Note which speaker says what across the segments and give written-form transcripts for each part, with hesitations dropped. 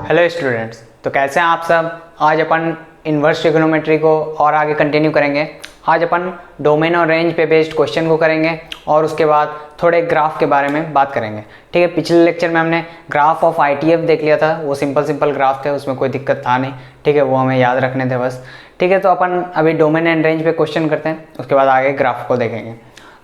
Speaker 1: Hello students, तो कैसे हैं आप सब। आज अपन इन्वर्स ट्रिग्नोमेट्री को और आगे कंटिन्यू करेंगे। आज अपन डोमेन और रेंज पे बेस्ड क्वेश्चन को करेंगे और उसके बाद थोड़े ग्राफ के बारे में बात करेंगे। ठीक है, पिछले लेक्चर में हमने ग्राफ ऑफ आईटीएफ देख लिया था। वो सिंपल ग्राफ थे, उसमें कोई दिक्कत था नहीं। ठीक है, वो हमें याद रखने थे बस। ठीक है, तो अपन अभी डोमेन एंड रेंज पे क्वेश्चन करते हैं, उसके बाद आगे ग्राफ को देखेंगे।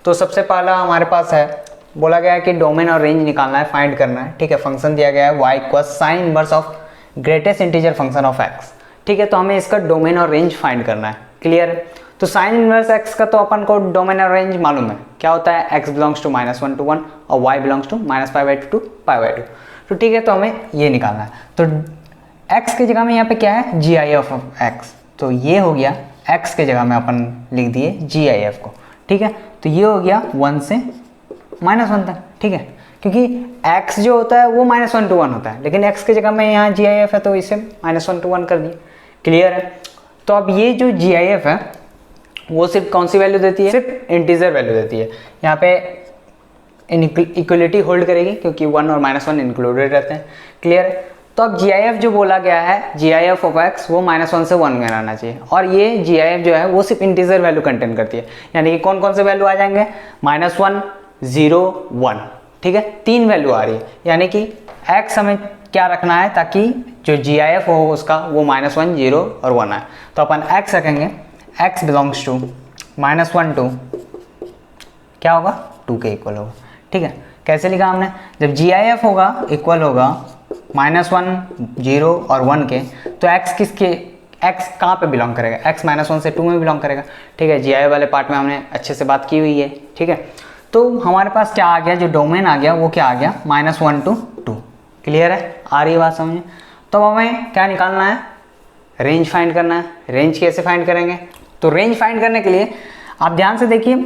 Speaker 1: तो सबसे पहला हमारे पास है, बोला गया है कि डोमेन और रेंज निकालना है, फाइंड करना है। ठीक है, फंक्शन दिया गया है y equal sign inverse of greatest integer function of x। ठीक है, तो हमें इसका डोमेन और रेंज फाइंड करना है। क्लियर है। तो साइन इनवर्स x का तो अपन को डोमेन और रेंज मालूम है, क्या होता है, x बिलोंग्स टू -1 to 1 और y बिलोंग्स टू -π/2 to π/2। तो ठीक है, तो हमें ये निकालना है। तो x की जगह में यहाँ पे क्या है, GIF ऑफ x। तो ये हो गया x के जगह में अपन लिख दिए GIF को। ठीक है, तो ये हो गया 1 से -1 तक। ठीक है, क्योंकि x जो होता है वो -1 to 1 होता है, लेकिन x की जगह में यहाँ GIF है तो इसे -1 to 1 कर दिए। क्लियर है। तो अब ये जो GIF है वो सिर्फ कौन सी वैल्यू देती है, सिर्फ इंटीजर वैल्यू देती है। यहाँ पे इक्वलिटी होल्ड करेगी क्योंकि 1 और -1 इंक्लूडेड रहते हैं। क्लियर है। तो अब GIF जो बोला गया है, GIF ऑफ x वो -1 से 1 में रहना चाहिए, और ये GIF जो है वो सिर्फ इंटीजर वैल्यू कंटेन करती है। यानी कि कौन कौन से वैल्यू आ जाएंगे, -1, 0, 1। ठीक है, 3 वैल्यू आ रही है। यानी कि x हमें क्या रखना है ताकि जो GIF हो उसका वो -1, 0 और 1 आए। तो अपन x रखेंगे, x बिलोंग्स टू -1 to क्या होगा, 2 के इक्वल होगा। ठीक है, कैसे लिखा हमने, जब GIF होगा इक्वल होगा -1, 0 और 1 के, तो x किसके, x कहाँ पे बिलोंग करेगा, x -1 से 2 में बिलोंग करेगा। ठीक है, GIF वाले पार्ट में हमने अच्छे से बात की हुई है। ठीक है, तो हमारे पास क्या आ गया, जो डोमेन आ गया वो क्या आ गया, -1 to 2। क्लियर है, आ रही है बात समझ। तो हमें क्या निकालना है, रेंज फाइंड करना है। रेंज कैसे फाइंड करेंगे, तो रेंज फाइंड करने के लिए आप ध्यान से देखिए,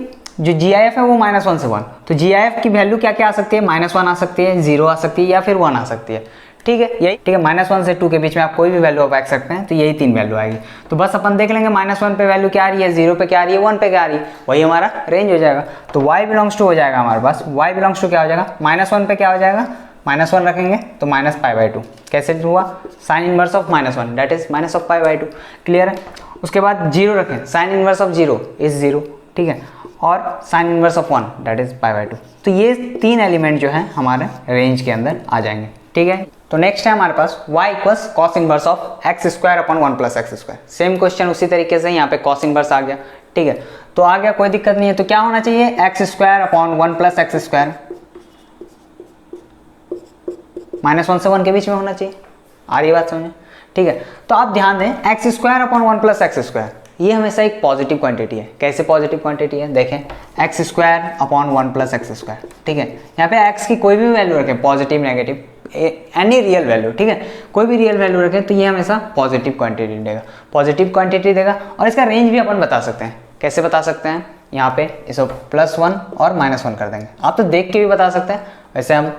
Speaker 1: जो GIF है वो -1 से 1, तो GIF की वैल्यू क्या क्या आ सकती है, -1 आ सकती है, 0 आ सकती है या फिर 1 आ सकती है। ठीक है, यही। ठीक है, -1 से 2 के बीच में आप कोई भी वैल्यू आप रख सकते हैं, तो यही 3 वैल्यू आएगी। तो बस अपन देख लेंगे -1 पे वैल्यू क्या आ रही है, 0 पे क्या आ रही है, 1 पे क्या आ रही है, वही हमारा रेंज हो जाएगा। तो y बिलोंग्स टू हो जाएगा हमारे पास, y बिलोंग्स टू क्या हो जाएगा, -1 पे क्या हो जाएगा, -1 रखेंगे तो -π/2। कैसे हुआ, sine inverse of -1 that is -π/2। Clear है। उसके बाद 0 रखें, साइन इनवर्स ऑफ 0 इज 0। ठीक है, और sine inverse of 1 that is π/2। तो ये 3 एलिमेंट जो है हमारे रेंज के अंदर आ जाएंगे। ठीक है, तो नेक्स्ट है हमारे पास y equals cos inverse of x² upon 1 + x²। Same question उसी तरीके से यहाँ पे कॉस इनवर्स आ गया। ठीक है, तो आ गया, कोई दिक्कत नहीं है। तो क्या होना चाहिए, x² अपॉन 1 + x², -1 से 1 के बीच में होना चाहिए। आ रही बात समझे। ठीक है, तो आप ध्यान दें, x² अपॉन 1 + x², ये हमेशा एक पॉजिटिव क्वांटिटी है। कैसे पॉजिटिव क्वांटिटी है, देखें, x² अपॉन 1 + x²। ठीक है, यहाँ पे x की कोई भी वैल्यू रखें, positive, negative, any real value. ठीक है, कोई भी रियल वैल्यू रखें तो ये हमेशा पॉजिटिव क्वांटिटी देगा, पॉजिटिव क्वांटिटी देगा। और इसका रेंज भी अपन बता सकते हैं। कैसे बता सकते हैं, यहाँ पे इसको +1 और -1 कर देंगे। आप तो देख के भी बता सकते हैं, वैसे हम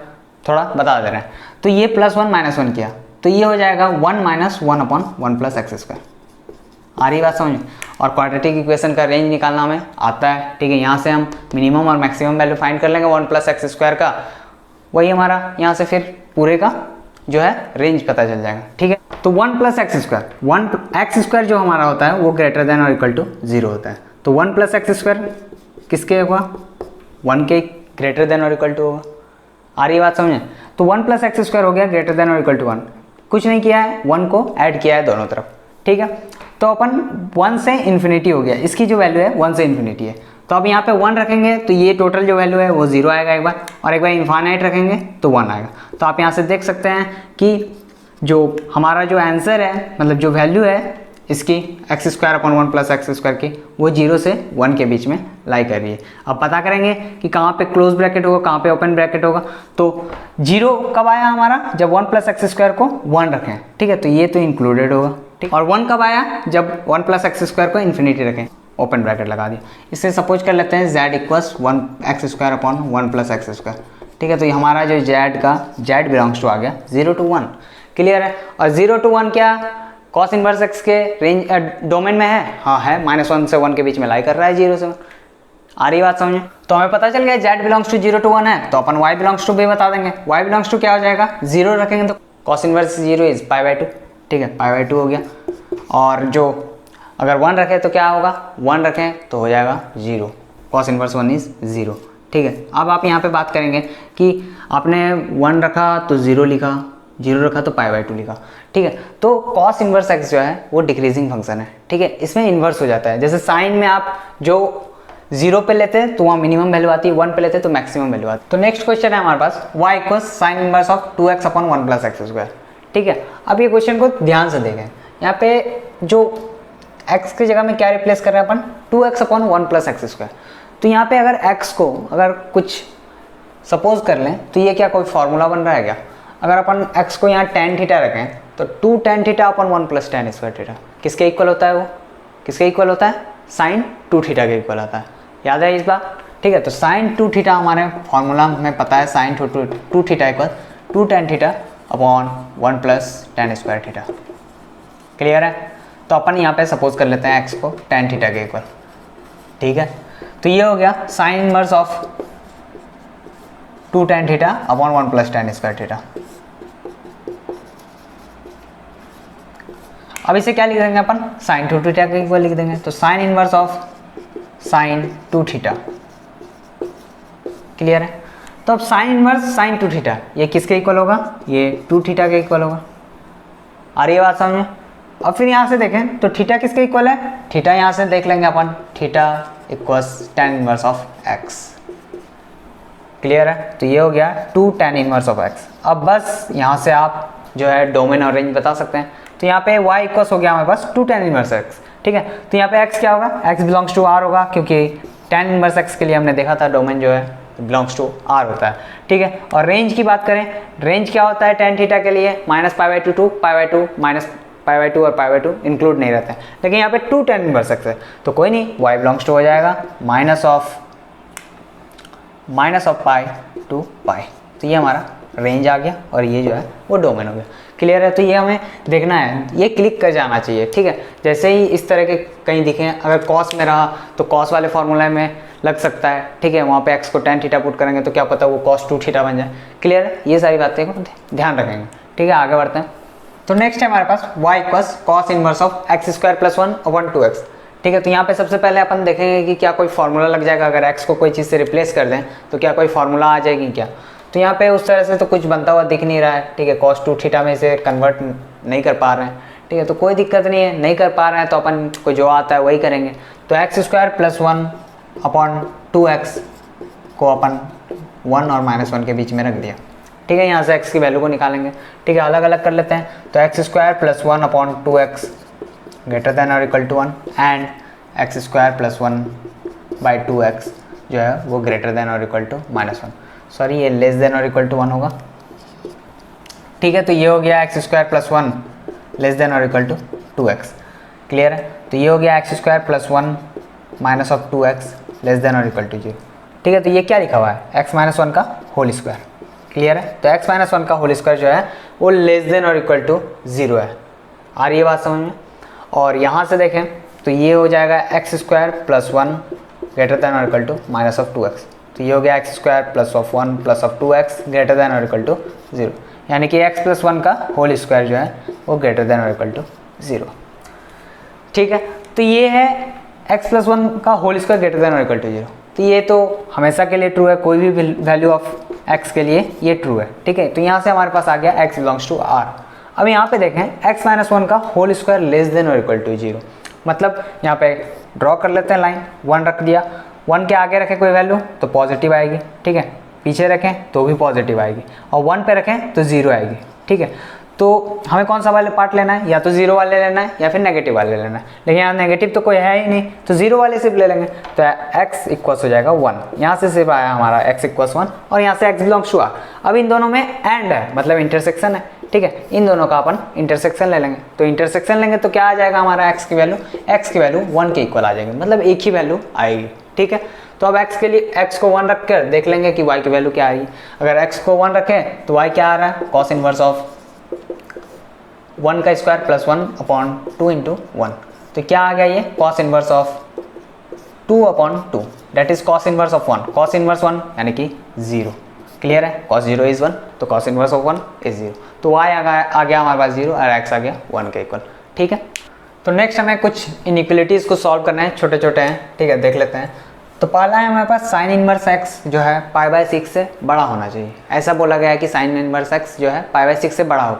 Speaker 1: थोड़ा बता दे रहे हैं। तो ये +1 -1 किया तो ये हो जाएगा 1 - 1 अपॉन 1 + x²। आ रही बात समझ। और क्वाड्रेटिक इक्वेशन का रेंज निकालना हमें आता है। ठीक है, यहाँ से हम मिनिमम और मैक्सिमम वैल्यू फाइंड कर लेंगे 1 + x² का, वही हमारा यहाँ से फिर पूरे का जो है रेंज पता चल जाएगा। ठीक है, तो 1 + x², 1 x² जो हमारा होता है वो ग्रेटर देन और इक्वल टू 0 होता है। तो 1 + x² किसके होगा, 1 के ग्रेटर देन और इक्वल टू होगा। आ रही बात समझे। तो 1 + x² हो गया ग्रेटर देन और इक्वल टू 1। कुछ नहीं किया है, 1 को ऐड किया है दोनों तरफ। ठीक है, तो अपन 1 से इन्फिनिटी हो गया, इसकी जो वैल्यू है 1 से इन्फिनिटी है। तो अब यहाँ पे 1 रखेंगे तो ये टोटल जो वैल्यू है वो 0 आएगा एक बार, और एक बार इन्फाइनाइट रखेंगे तो 1 आएगा। तो आप यहाँ से देख सकते हैं कि जो हमारा जो आंसर है, मतलब जो वैल्यू है इसकी x² अपॉन 1 + x² की, वो 0 से 1 के बीच में लाई कर रही है। अब पता करेंगे कि कहाँ पे क्लोज ब्रैकेट होगा, कहाँ पे ओपन ब्रैकेट होगा। तो 0 कब आया हमारा, जब 1 + x² को 1 रखें। ठीक है, तो ये तो इंक्लूडेड होगा। ठीक, और 1 कब आया, जब 1 + x² को इन्फिनिटी रखें, ओपन ब्रैकेट लगा दिया। इससे सपोज कर लेते हैं z equals 1x² upon 1 + x²। ठीक है, तो ये हमारा जो z बिलोंग्स टू आ गया 0 to 1। क्लियर है। और 0 to 1 क्या, कॉस इनवर्स x के रेंज डोमेन में है, हाँ है, -1 से 1 के बीच में लाई कर रहा है 0 से 1। आ रही बात समझे। तो हमें पता चल गया z बिलोंग्स टू 0 to 1 है, तो अपन y बिलोंग्स टू भी बता देंगे। y बिलोंग्स टू क्या हो जाएगा, 0 रखेंगे तो कॉस इनवर्स 0 इज π/2, ठीक है, π/2 हो गया। और जो अगर 1 रखें तो क्या होगा, 1 रखें तो हो जाएगा 0, कॉस इनवर्स 1 इज 0, ठीक है। अब आप यहाँ पे बात करेंगे कि आपने 1 रखा तो 0 लिखा, 0 रखा तो π/2 लिखा, ठीक है। तो कॉस इनवर्स x जो है वो डिक्रीजिंग फंक्शन है, ठीक है, इसमें इन्वर्स हो जाता है। जैसे साइन में आप जो 0 पे लेते हैं तो वहाँ मिनिमम वैल्यू आती है, 1 पे लेते हैं तो मैक्सिमम वैल्यू आती है। तो नेक्स्ट क्वेश्चन है हमारे पास y equal sign inverse of 2x/1 + x², ठीक है। अब ये क्वेश्चन को ध्यान से देखें, यहाँ पे जो x की जगह में क्या रिप्लेस कर रहे हैं अपन, 2x/1 + x²। तो यहाँ पे अगर x को अगर कुछ सपोज कर लें तो ये क्या कोई फार्मूला बन रहा है क्या? अगर अपन x को यहाँ tan थीटा रखें तो 2 tan θ/1 + tan स्क्वायर थीटा किसके इक्वल होता है, वो किसके इक्वल होता है, sin 2 थीटा के इक्वल आता है, याद है इस बात, ठीक है। तो sin 2 थीटा हमारे फार्मूला में पता है, sin 2 theta equal 2 tan θ/1 + tan square theta, clear है। तो अपन यहाँ पे सपोज कर लेते हैं x को tan थीटा के इक्वल, ठीक है। तो ये हो गया sign inverse of 2 tan θ/1 + tan square theta. अब इसे क्या लिख देंगे अपन, साइन 2 थीटा के इक्वल लिख देंगे। तो sign inverse of sine 2 theta, clear है। तो अब साइन इनवर्स साइन 2 थीटा ये किसके इक्वल होगा, ये 2 थीटा के इक्वल होगा, आ रही है बात समझ में। अब फिर यहाँ से देखें तो थीटा किसके इक्वल है, थीटा यहाँ से देख लेंगे अपन, theta equals tan inverse of x, clear है। तो ये हो गया 2 tan इनवर्स ऑफ x। अब बस यहाँ से आप जो है डोमेन और रेंज बता सकते हैं। तो यहाँ पे y इक्वल्स हो गया हमारे पास 2 tan इनवर्स x, ठीक है। तो यहाँ पे x क्या होगा, x बिलोंग्स टू r होगा, क्योंकि tan इनवर्स x के लिए हमने देखा था डोमेन जो है बिलोंग्स टू r होता है, ठीक है। और रेंज की बात करें, रेंज क्या होता है tan थीटा के लिए, -π/2 to π/2, -π/2 और π/2 इंक्लूड नहीं रहते हैं, लेकिन यहाँ पे 2 tan इनवर्स x है तो कोई नहीं, y बिलोंग्स टू हो जाएगा माइनस ऑफ π to π। तो ये हमारा रेंज आ गया और ये जो है वो डोमेन हो गया, क्लियर है। तो ये हमें देखना है, ये क्लिक कर जाना चाहिए, ठीक है। जैसे ही इस तरह के कहीं दिखें, अगर कॉस में रहा तो कॉस वाले फॉर्मूला में लग सकता है, ठीक है। वहाँ पे x को tan थीटा पुट करेंगे तो क्या पता वो cos 2 थीटा बन जाए, क्लियर है। ये सारी बातें को ध्यान रखेंगे, ठीक है। आगे बढ़ते हैं। तो नेक्स्ट है हमारे पास y equals cos inverse of x² + 1 / 2x, ठीक है। तो यहाँ पे सबसे पहले अपन देखेंगे कि क्या कोई फार्मूला लग जाएगा, अगर x को कोई चीज़ से रिप्लेस कर दें तो क्या कोई फार्मूला आ जाएगी क्या। तो यहाँ पे उस तरह से तो कुछ बनता हुआ दिख नहीं रहा है, ठीक है। cos 2 थीटा में इसे कन्वर्ट नहीं कर पा रहे हैं, ठीक है। तो कोई दिक्कत नहीं है, नहीं कर पा रहे हैं तो अपन को जो आता है वही करेंगे। तो x² + 1 / 2x को अपन 1 और -1 के बीच में रख दिया, ठीक है। यहाँ से x की वैल्यू को निकालेंगे, ठीक है, अलग अलग कर लेते हैं। तो x² + 1 / 2x ग्रेटर देन और equal to 1 and x² + 1/2x जो है वो ग्रेटर देन और इक्वल टू -1, सॉरी ये लेस देन और इक्वल टू 1 होगा, ठीक है। तो ये हो गया x² + 1 लेस देन और इक्वल टू 2x, क्लियर है। तो ये हो गया x² + 1 - 2x लेस देन और इक्वल टू 0, ठीक है। तो ये क्या लिखा हुआ है, x - 1 का होल स्क्वायर, क्लियर है। तो x - 1 का होल स्क्वायर जो है वो लेस देन और इक्वल टू 0 है, आ रही है बात समझ में। और यहाँ से देखें तो ये हो जाएगा x² + 1 ग्रेटर देन और इक्वल टू -2x। तो ये हो गया x² + 1 + 2x ग्रेटर देन और इक्वल टू 0, यानी कि x + 1 का होल स्क्वायर जो है वो ग्रेटर देन और इक्वल टू 0, ठीक है। तो ये है x + 1 का होल स्क्वायर ग्रेटर देन और इक्वल टू 0। तो ये तो हमेशा के लिए ट्रू है, कोई भी वैल्यू ऑफ x के लिए ये ट्रू है, ठीक है। तो यहाँ से हमारे पास आ गया x बिलोंग्स टू r। अब यहाँ पे देखें x - 1 का होल स्क्वायर लेस देन और इक्वल टू 0, मतलब यहाँ पे ड्रॉ कर लेते हैं लाइन, 1 रख दिया, 1 के आगे रखें कोई वैल्यू तो पॉजिटिव आएगी, ठीक है। पीछे रखें तो भी पॉजिटिव आएगी, और 1 पे रखें तो 0 आएगी, ठीक है। तो हमें कौन सा वाले पार्ट लेना है, या तो 0 वाले लेना है या फिर नेगेटिव वाले लेना है, लेकिन यहाँ नेगेटिव तो कोई है ही नहीं तो 0 वाले सिर्फ ले लेंगे। तो x इक्वल्स हो जाएगा 1, यहाँ से सिर्फ आया हमारा x इक्वल्स 1 और यहाँ से x बिलोंग्स टू r। अब इन दोनों में एंड है, मतलब इंटरसेक्शन है, ठीक है। इन दोनों का अपन इंटरसेक्शन ले लेंगे, तो इंटरसेक्शन लेंगे तो क्या आ जाएगा हमारा x की वैल्यू 1 के इक्वल आ जाएगी, मतलब एक ही वैल्यू आएगी, ठीक है। तो अब x के लिए x को 1 रख कर देख लेंगे कि y की वैल्यू क्या आ रही है। अगर x को 1 रखें तो y क्या आ रहा है, cos इनवर्स ऑफ 1 का स्क्वायर + 1/2 × 1। तो क्या आ गया ये, cos inverse of 2/2 that is cos inverse of 1, cos inverse 1 यानी कि 0, क्लियर है, cos 0 इज़ 1 तो cos इनवर्स ऑफ 1 इज़ 0, तो y आ गया हमारे पास 0 और x आ गया 1 के इक्वल। ठीक है, तो नेक्स्ट हमें कुछ इनइक्वलिटीज़ को सॉल्व करना है, छोटे छोटे हैं, ठीक है, देख लेते हैं। तो पहला है हमारे पास साइन इनवर्स x जो है π/6 से बड़ा होना चाहिए। ऐसा बोला गया है कि साइन इनवर्स x जो है π/6 से बड़ा हो,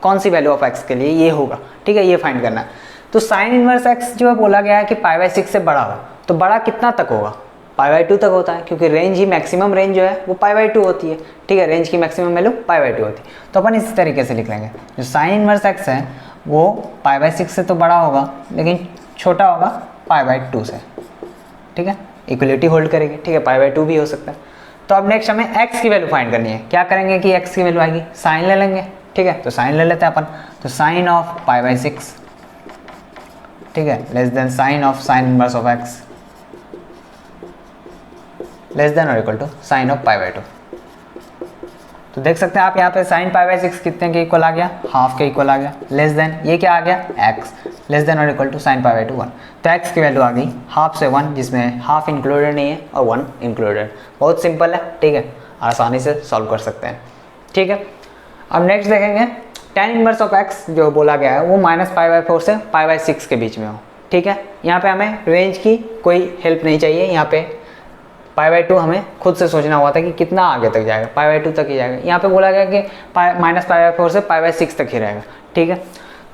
Speaker 1: कौन सी वैल्यू ऑफ x के लिए ये होगा, ठीक है, ये फाइंड करना है। तो साइन इनवर्स x जो है बोला गया है कि π/6 से बड़ा हो, तो बड़ा कितना तक होगा, π/2 तक होता है, क्योंकि रेंज ही मैक्सिमम रेंज जो है वो π/2 होती है। ठीक है, रेंज की मैक्सिमम वैल्यू π/2 होती है। तो अपन इस तरीके से लिख लेंगे, जो साइन इनवर्स x है वो π/6 से तो बड़ा होगा लेकिन छोटा होगा π/2 से। ठीक है, इक्वलिटी होल्ड करेंगे, ठीक है, π/2 भी हो सकता है। तो अब नेक्स्ट हमें x की वैल्यू फाइंड करनी है। क्या करेंगे कि x की वैल्यू आएगी, साइन ले लेंगे। ठीक है, तो साइन ले लेते हैं अपन, तो साइन ऑफ π/6, ठीक है, less than sine of sine inverse of x less than और इक्वल टू साइन ऑफ π/2। तो देख सकते हैं आप यहाँ पे साइन π/6 कितने के इक्वल आ गया, हाफ के इक्वल आ गया, लेस देन ये क्या आ गया x, लेस देन और इक्वल टू साइन π/2 1। तो x की वैल्यू आ गई हाफ से 1, जिसमें हाफ इंक्लूडेड नहीं है और 1 इंक्लूडेड। बहुत सिंपल है, ठीक है, आसानी से सॉल्व कर सकते हैं। ठीक है, अब नेक्स्ट देखेंगे tan इनवर्स ऑफ x जो बोला गया है वो -π/4 से π/6 के बीच में हो। ठीक है, यहाँ पे हमें रेंज की कोई हेल्प नहीं चाहिए, यहाँ पे π/2 हमें खुद से सोचना हुआ था कि कितना आगे तक जाएगा, π/2 तक ही जाएगा। यहाँ पे बोला गया कि -π/4 से π/6 तक ही रहेगा। ठीक है,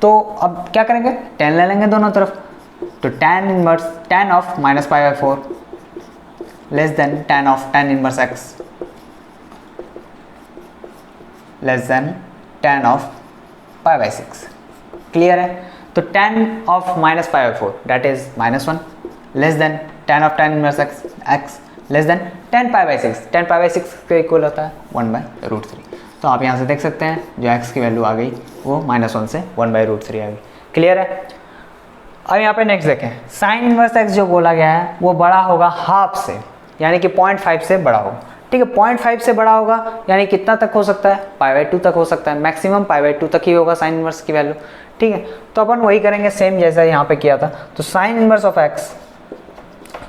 Speaker 1: तो अब क्या करेंगे, tan ले लेंगे दोनों तरफ, तो tan of -π/4 less than tan of tan inverse x less than tan of π/6। Clear है, तो tan of -π/4 that is -1 less than tan of tan inverse x less than tan π/6, tan π/6 के इक्वल होता है 1/√3। तो आप यहाँ से देख सकते हैं जो x की वैल्यू आ गई वो -1 से 1/√3 आ गई। क्लियर है, अब यहाँ पे नेक्स्ट देखें, साइन इनवर्स x जो बोला गया है वो बड़ा होगा हाफ से, यानी कि 0.5 से बड़ा होगा। ठीक है, 0.5 से बड़ा होगा यानी कितना तक हो सकता है, π/2 तक हो सकता है, मैक्सिमम π/2 तक ही होगा साइन इनवर्स की वैल्यू। ठीक है, तो अपन वही करेंगे सेम जैसा यहाँ पे किया था। तो साइन इनवर्स ऑफ x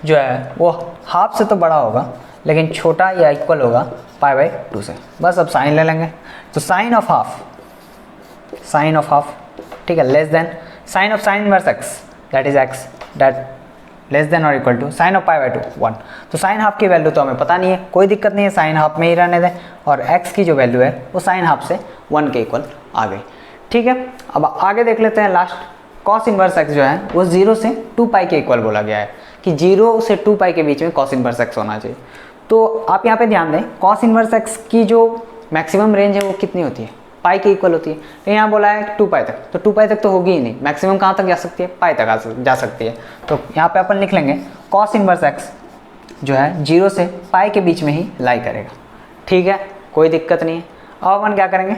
Speaker 1: जो है वो हाफ से तो बड़ा होगा लेकिन छोटा या इक्वल होगा π/2 से। बस अब साइन ले लेंगे, तो साइन ऑफ हाफ, ठीक है, less than sine of sine inverse x that is x that less than और इक्वल टू साइन ऑफ π/2 1। तो साइन हाफ की वैल्यू तो हमें पता नहीं है, कोई दिक्कत नहीं है, साइन हाफ में ही रहने दें, और x की जो वैल्यू है वो साइन हाफ से 1 के इक्वल आ गई। ठीक है, अब आगे देख लेते हैं लास्ट, कॉस इनवर्स x जो है वो 0 से 2π के इक्वल बोला गया है कि 0 से 2π के बीच में कॉस इनवर्स x होना चाहिए। तो आप यहाँ पे ध्यान दें, कॉस इनवर्स x की जो मैक्सिमम रेंज है वो कितनी होती है, पाई के इक्वल होती है। तो यहाँ बोला है 2π तक, तो 2π तक तो होगी ही नहीं, मैक्सिमम कहाँ तक जा सकती है, पाई तक जा सकती है। तो यहाँ पे अपन लिख लेंगे कॉस इनवर्स x जो है 0 से पाई के बीच में ही लाई करेगा। ठीक है, कोई दिक्कत नहीं है। अब अपन क्या करेंगे,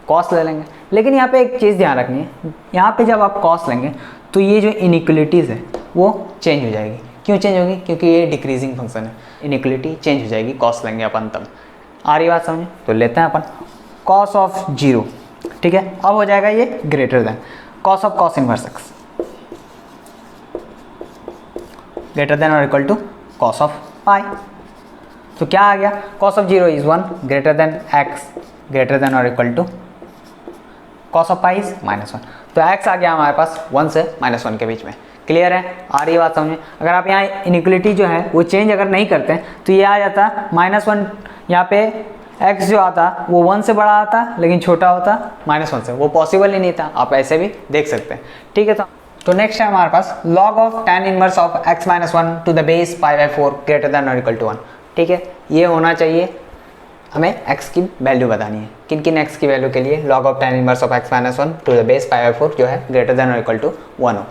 Speaker 1: कॉस ले लेंगे, लेकिन यहाँ पे एक चीज़ ध्यान रखनी है, यहाँ पे जब आप कॉस लेंगे तो ये जो इनइक्वलिटीज़ है वो चेंज हो जाएगी। क्यों चेंज होगी, क्योंकि ये डिक्रीजिंग फंक्शन है, इनइक्वलिटी चेंज हो जाएगी कॉस लेंगे अपन तब। आ रही बात समझे, तो लेते हैं अपन कॉस ऑफ 0। ठीक है, अब हो जाएगा ये greater than cos of cos inverse x greater than और equal to cos of pi. तो क्या आ गया, cos of 0 is 1 greater than x greater than और equal to cos of pi is -1। तो x आ गया हमारे पास 1 से -1 के बीच में। क्लियर है, आ रही बात समझ में। अगर आप यहाँ इनइक्वलिटी जो है वो चेंज अगर नहीं करते हैं तो ये आ जाता -1, यहाँ पे x जो आता वो 1 से बड़ा आता लेकिन छोटा होता -1 से, वो पॉसिबल ही नहीं था, आप ऐसे भी देख सकते हैं। ठीक है, तो नेक्स्ट है हमारे पास log of tan inverse of x - 1 to the base π/4 greater than और इक्वल टू 1। ठीक है, ये होना चाहिए, हमें x की वैल्यू बतानी है, किन किन x की वैल्यू के लिए log of tan inverse of x - 1 to the base π/4 जो है ग्रेटर देन और इक्वल टू 1 हो।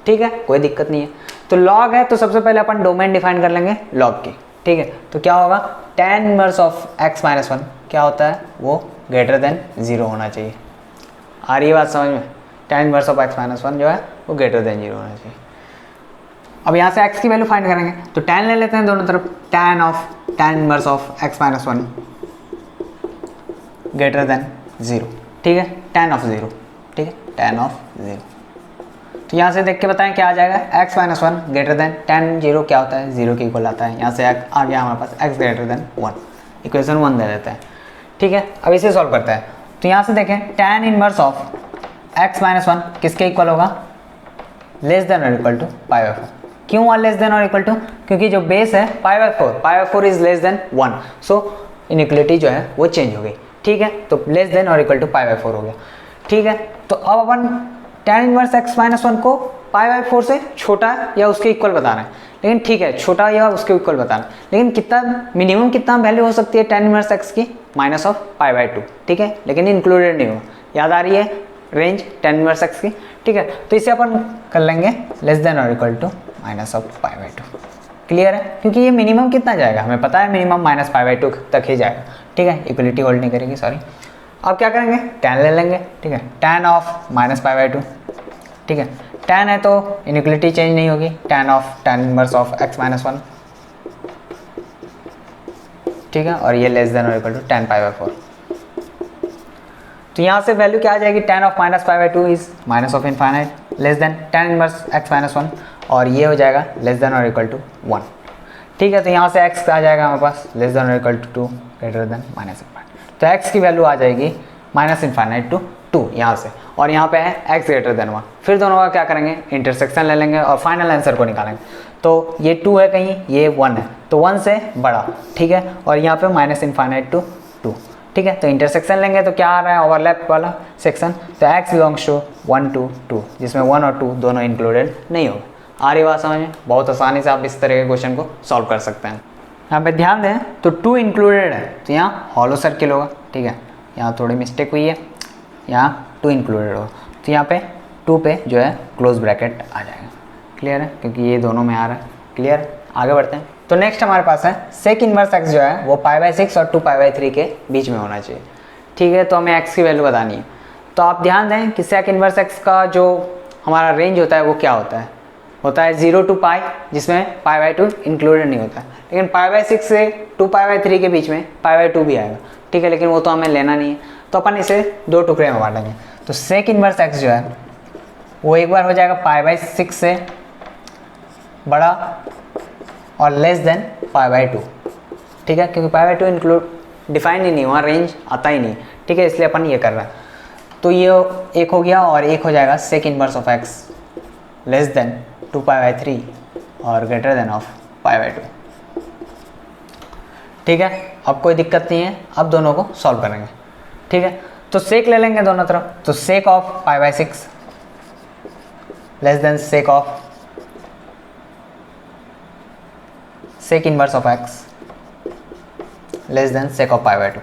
Speaker 1: ठीक है, कोई दिक्कत नहीं है। तो log है तो सबसे पहले अपन डोमेन डिफाइन कर लेंगे log की। ठीक है, तो क्या होगा, tan इनवर्स ऑफ x - 1 क्या होता है, वो ग्रेटर देन 0 होना चाहिए। आ रही है बात समझ में, tan इनवर्स ऑफ x - 1 जो है वो ग्रेटर देन 0 होना चाहिए। अब यहाँ से x की वैल्यू फाइंड करेंगे, तो tan ले लेते हैं दोनों तरफ, tan inverse of x - 1 greater than 0। ठीक है, tan ऑफ 0, ठीक है, tan ऑफ 0। तो यहाँ से देख के बताएं क्या आ जाएगा, x - 1 ग्रेटर देन tan 0 क्या होता है, 0 के इक्वल आता है। यहाँ से आ गया हमारे पास x ग्रेटर देन 1। इक्वेशन 1 दे देते हैं, ठीक है। अब इसे सॉल्व करते हैं, तो यहाँ से देखें tan inverse of x minus 1 किसके इक्वल होगा, लेस देन और इक्वल टू पाई बाई 4। क्यों 1 लेस देन और इक्वल टू, क्योंकि जो बेस है पाई by 4 is less than 1, so inequality जो है वो चेंज हो गई, ठीक है। तो लेस देन और इक्वल टू पाई बाई 4 हो गया, ठीक है। तो अब अपन tan इनवर्स x माइनस 1 को पाई बाई 4 से छोटा या उसके इक्वल बता रहे हैं, लेकिन ठीक है छोटा या उसके इक्वल बताना, लेकिन कितना मिनिमम कितना वैल्यू हो सकती है tan इनवर्स x की, माइनस ऑफ पाई बाई 2, ठीक है, लेकिन इंक्लूडेड नहीं होगा। याद आ रही है रेंज tan इनवर्स x की, ठीक है। तो इसे अपन कर लेंगे लेस देन और equal to minus of pi by 2, clear है, क्योंकि ये मिनिमम कितना जाएगा हमें पता है, मिनिमम माइनस पाई बाई 2 तक ही जाएगा, ठीक है। इक्वलिटी होल्ड नहीं करेगी, सॉरी। अब क्या करेंगे, tan ले लेंगे, ठीक है, tan of minus pi by 2, ठीक है। tan है तो इनइक्वलिटी चेंज नहीं होगी, tan inverse of x minus 1, ठीक है, और ये लेस देन और equal to tan pi by 4। तो यहाँ से वैल्यू क्या आ जाएगी, tan of minus pi by 2 is minus of infinite less than tan inverse x minus 1, और ये हो जाएगा लेस देन और इक्वल टू 1, ठीक है। तो यहाँ से x आ जाएगा हमारे पास लेस देन और equal to 2 greater than minus infinite, तो x की वैल्यू आ जाएगी माइनस इनफाइनाइट टू 2 यहाँ से, और यहाँ पे है x ग्रेटर देन 1। फिर दोनों का क्या करेंगे, इंटरसेक्शन ले लेंगे और फाइनल आंसर को निकालेंगे। तो ये 2 है कहीं, ये 1 है, तो 1 से बड़ा, ठीक है, और यहाँ पे माइनस इनफाइनाइट टू 2, ठीक है। तो इंटरसेक्शन लेंगे तो क्या आ रहा है, ओवरलैप वाला सेक्शन, तो x बिलोंग्स टू 1 to 2, जिसमें 1 और 2 दोनों इंक्लूडेड नहीं होगा। आ रही बात समझ में, बहुत आसानी से आप इस तरह के क्वेश्चन को सॉल्व कर सकते हैं। यहाँ पे ध्यान दें तो 2 इंक्लूडेड है, तो यहाँ हॉलो सर्किल होगा, ठीक है, यहाँ थोड़ी मिस्टेक हुई है, यहाँ 2 इंक्लूडेड होगा, तो यहाँ पे 2 पे जो है क्लोज ब्रैकेट आ जाएगा, क्लियर है, क्योंकि ये दोनों में आ रहा है, क्लियर। आगे बढ़ते हैं, तो नेक्स्ट हमारे पास है सेक इनवर्स x जो है वो पाई बाई 6 और 2 पाई बाई 3 के बीच में होना चाहिए, ठीक है। तो हमें x की वैल्यू बतानी है, तो आप ध्यान दें कि सेक इनवर्स x का जो हमारा रेंज होता है वो क्या होता है 0 to पाई, जिसमें पाई बाई 2 इंक्लूडेड नहीं होता है, लेकिन पाई बाई 6 से 2 पाई बाई 3 के बीच में पाई बाई 2 भी आएगा, ठीक है, लेकिन वो तो हमें लेना नहीं है, तो अपन इसे 2 टुकड़े में बांटेंगे। तो सेक इनवर्स x जो है वो एक बार हो जाएगा पाई बाई 6 से बड़ा और लेस देन पाई बाई 2, ठीक है, क्योंकि पाई बाई 2 इंक्लूड डिफाइन ही नहीं, वहाँ रेंज आता ही नहीं, ठीक है, इसलिए अपन ये कर रहे हैं। तो ये एक हो गया, और एक हो जाएगा sec inverse of x less than 2 pi by 3 और greater than of pi by 2, ठीक है। अब कोई दिक्कत नहीं है, अब दोनों को सॉल्व करेंगे, ठीक है। तो सेक ले लेंगे दोनों तरफ, तो sec of pi by 6 less than sec of sec inverse of x less than sec of pi by 2।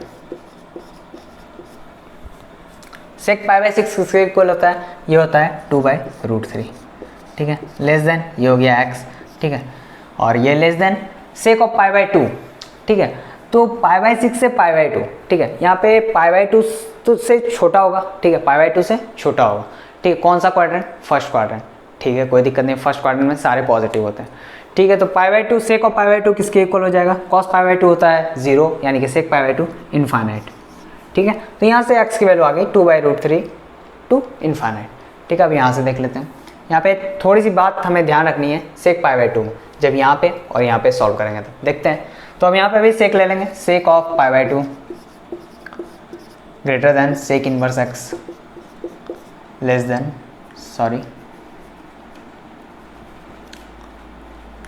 Speaker 1: Sec pi by 6 किसके इक्वल होता है, ये होता है 2 बाई रूट 3, ठीक है, लेस देन ये हो गया x, ठीक है, और ये less than sec of pi by 2, ठीक है। तो पाई बाई 6 से पाई बाई 2, ठीक है, यहाँ पे पाई बाई 2 तो से छोटा होगा, ठीक है, पाई बाई 2 से छोटा होगा, ठीक है। कौन सा क्वाड्रेंट, फर्स्ट क्वाड्रेंट, ठीक है, कोई दिक्कत नहीं, फर्स्ट क्वाड्रेंट में सारे पॉजिटिव होते हैं, ठीक है। तो pi by 2 sec of pi by 2 किसके इक्वल हो जाएगा, कॉस पाई बाई 2 होता है 0, यानी कि सेक पाई बाई 2 इनफाइनाइट, ठीक है। तो यहाँ से x की वैल्यू आ गई 2 बाई रूट 3 टू इनफाइनाइट, ठीक है। अब यहाँ से देख लेते हैं, यहाँ पे थोड़ी सी बात हमें ध्यान रखनी है सेक पाई बाई 2 में, जब यहाँ पे और यहाँ पे सॉल्व करेंगे तो देखते हैं। तो हम यहाँ पे भी सेक ले लेंगे, sec of pi by 2 greater than sec inverse x less than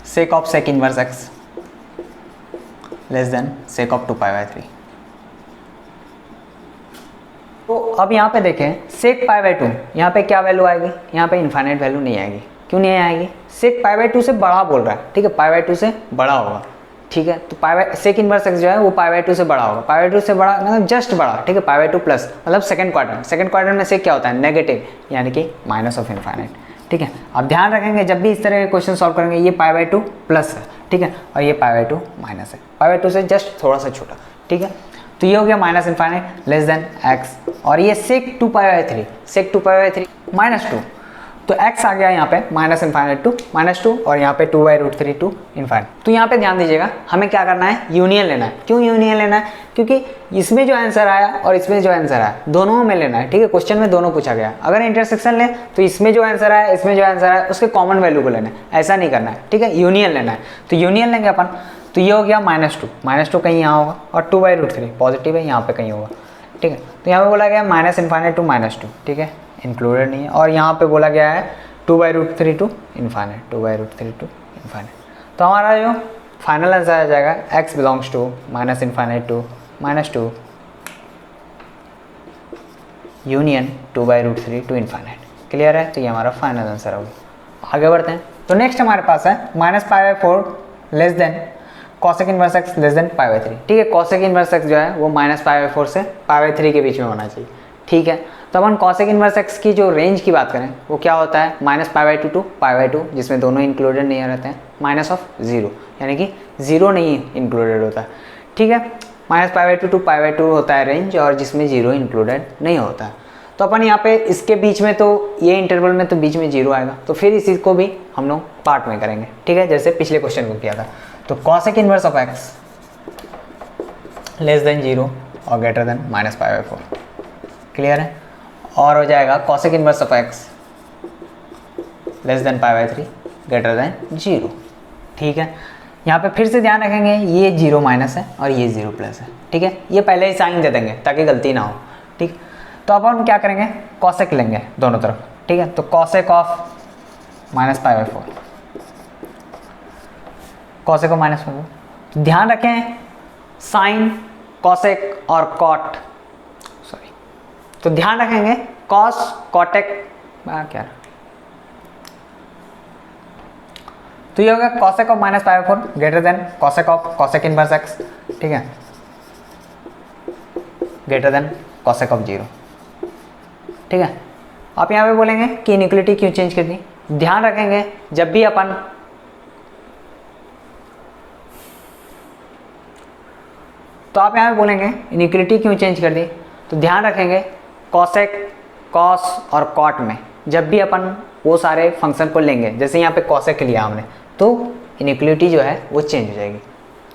Speaker 1: sec of sec inverse x less than sec of 2 pi by 3। तो अब यहाँ पे देखें सेक पाई बाई 2, यहाँ पे क्या वैल्यू आएगी, यहाँ पे इनफाइनाइट वैल्यू नहीं आएगी, क्यों नहीं आएगी, सेक पाई बाई 2 से बड़ा बोल रहा है, ठीक है, पाई बाई 2 से बड़ा होगा, ठीक है। तो pi by sec inverse x जो है वो पाई बाई 2 से बड़ा होगा, पाई बाई 2 से बड़ा मतलब जस्ट बड़ा, ठीक है, पाई बाई 2 प्लस मतलब सेकंड क्वाड्रेंट में से क्या होता है, नेगेटिव, यानी कि माइनस ऑफ इनफाइनाइट, ठीक है। अब ध्यान रखेंगे जब भी इस तरह के क्वेश्चन सॉल्व करेंगे, ये पाई बाई 2 प्लस है, ठीक है, और ये पाई बाई 2 माइनस है, पाई बाई 2 से जस्ट थोड़ा सा छोटा, ठीक है। तो ये हो गया minus infinite less than x, और ये sec 2 pi by 3, sec 2 pi by 3 minus 2, तो x आ गया यहाँ पे माइनस इनफाइनाइट टू माइनस 2, और यहाँ पे 2 बाई रूट 3 टू इनफाइनाइट। तो यहाँ पे ध्यान दीजिएगा, हमें क्या करना है, यूनियन लेना है। क्यों यूनियन लेना है, क्योंकि इसमें जो आंसर आया और इसमें जो आंसर आया दोनों में लेना है, ठीक है, क्वेश्चन में दोनों पूछा गया। अगर इंटरसेक्शन ले तो इसमें जो आंसर आया इसमें जो आंसर आया उसके कॉमन वैल्यू को लेना है, ऐसा नहीं करना है, ठीक है, यूनियन लेना है। तो यूनियन लेंगे अपन, तो ये हो गया -2 कहीं यहाँ होगा, और 2/√3 पॉजिटिव है यहाँ पे कहीं होगा, ठीक है। तो यहाँ पे बोला गया -∞ टू -2, ठीक है, इंक्लूडेड नहीं है। और यहाँ पे बोला गया है 2/√3 टू इन्फाइनाइट, 2/√3 टू इन्फाइनाइट। तो हमारा जो फाइनल आंसर आ जाएगा x belongs to -∞ to -2 union 2/√3 to infinite. Clear है? तो ये हमारा फाइनल आंसर होगा। आगे बढ़ते हैं। तो नेक्स्ट हमारे पास है -π/4 less than cosec inverse x less than π/3, ठीक है। cosec इनवर्स x जो है वो -π/4 से π/3 के बीच में होना चाहिए, ठीक है। तो अपन cosec इनवर्स x की जो रेंज की बात करें वो क्या होता है -π/2 टू π/2, जिसमें दोनों इंक्लूडेड नहीं रहते हैं, -0 यानी कि 0 नहीं इंक्लूडेड होता है, ठीक है। -π/2 टू π/2 होता है रेंज, और जिसमें 0 इंक्लूडेड नहीं होता है। तो अपन यहाँ पे इसके बीच में, तो ये इंटरवल में तो बीच में 0 आएगा, तो फिर इसी को भी हम लोग पार्ट में करेंगे, ठीक है, जैसे पिछले क्वेश्चन को किया था। तो cosec inverse of x less then 0 और ग्रेटर देन -π/4, क्लियर है। और हो जाएगा cosec inverse of x less than π/3 greater than 0, ठीक है। यहाँ पे फिर से ध्यान रखेंगे ये 0 माइनस है और ये 0 प्लस है, ठीक है। ये पहले ही साइन दे देंगे ताकि गलती ना हो, ठीक। तो अब हम क्या करेंगे, cosec लेंगे दोनों तरफ, ठीक है। तो cosec ऑफ -π/4, cosec ऑफ -π/4, ध्यान रखें साइन, cosec और cot, सॉरी, तो ध्यान रखेंगे cos, cotec क्या, तो ये हो गया cosec of -π/4 greater than cosec of cosec inverse x, ठीक है, ग्रेटर देन cosec ऑफ 0, ठीक है। आप यहाँ पे बोलेंगे कि इनइक्वलिटी क्यों चेंज कर दी। ध्यान रखेंगे जब भी अपन तो आप यहाँ पे बोलेंगे इनइक्वलिटी क्यों चेंज कर दी, तो ध्यान रखेंगे cosec, cos और cot में जब भी अपन वो सारे फंक्शन को लेंगे, जैसे यहाँ पे cosec लिया हमने, तो इनइक्वलिटी जो है वो चेंज हो जाएगी,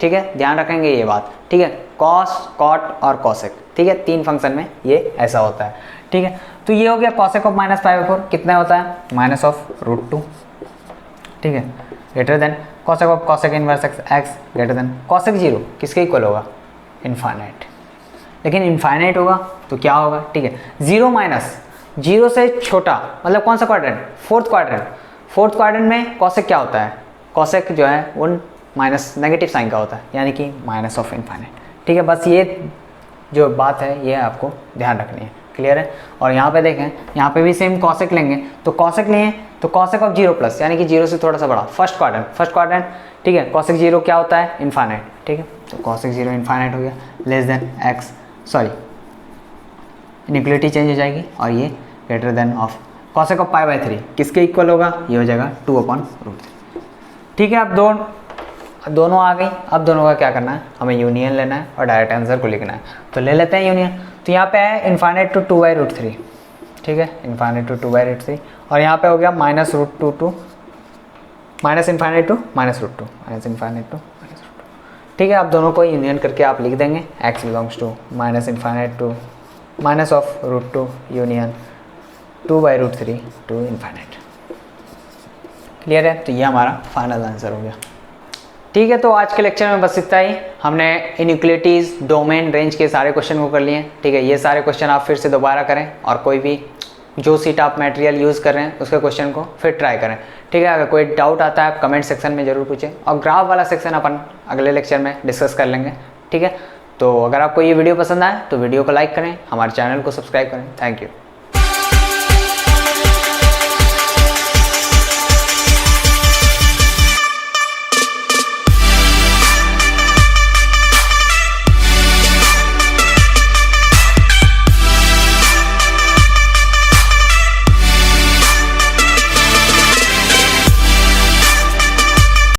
Speaker 1: ठीक है। ध्यान रखेंगे ये बात, ठीक है। cos, cot और cosec, ठीक है, 3 फंक्शन में ये ऐसा होता है, ठीक है। तो ये हो गया cosec ऑफ -π/4 कितना होता है -√2, ठीक है, greater than cosec of cosec inverse x greater than cosec 0 किसके इक्वल होगा, इन्फाइनाइट। लेकिन इन्फाइनाइट होगा तो क्या होगा, ठीक है, 0 माइनस 0 से छोटा, मतलब कौन सा क्वाड्रेंट, फोर्थ क्वाड्रेंट में cosec क्या होता है, cosec जो है वो माइनस नेगेटिव साइन का होता है, यानी कि माइनस ऑफ इन्फाइनाइट, ठीक है। बस ये जो बात है ये आपको ध्यान रखनी है, क्लियर है। और यहाँ पे देखें, यहाँ पे भी सेम cosec लेंगे, तो cosec लिए तो cosec ऑफ 0 प्लस, यानी कि 0 से थोड़ा सा बड़ा, फर्स्ट क्वाड्रेंट, ठीक है। cosec 0 क्या होता है, इन्फाइनाइट, ठीक है। तो cosec 0 इन्फाइनाइट हो गया, less than x, sorry inequality change हो जाएगी, और ये ग्रेटर देन ऑफ cosec ऑफ π/3 किसके इक्वल होगा, ये हो जाएगा 2/√3, ठीक है। अब दोनों आ गई। अब दोनों का क्या करना है, हमें यूनियन लेना है और डायरेक्ट आंसर को लिखना है, तो ले लेते हैं यूनियन। तो यहाँ पे है इन्फाइनाइट टू 2/√3, ठीक है, इन्फाइनाइट टू 2/√3, और यहाँ पे हो गया -√2 टू -∞ टू -√2, ठीक है। आप दोनों को यूनियन करके आप लिख देंगे x belongs to -∞ to -√2 union 2/√3 to infinite, clear है। तो ये हमारा फाइनल आंसर हो गया, ठीक है। तो आज के लेक्चर में बस इतना ही। हमने इनइक्वलिटीज़, डोमेन, रेंज के सारे क्वेश्चन को कर लिए, ठीक है। ये सारे क्वेश्चन आप फिर से दोबारा करें, और कोई भी जो सीट आप मटेरियल यूज़ कर रहे हैं उसके क्वेश्चन को फिर ट्राई करें, ठीक है। अगर कोई डाउट आता है आप कमेंट सेक्शन में ज़रूर पूछें, और ग्राफ वाला सेक्शन अपन अगले लेक्चर में डिस्कस कर लेंगे, ठीक है। तो अगर आपको ये वीडियो पसंद आए तो वीडियो को लाइक करें, हमारे चैनल को सब्सक्राइब करें। Thank you.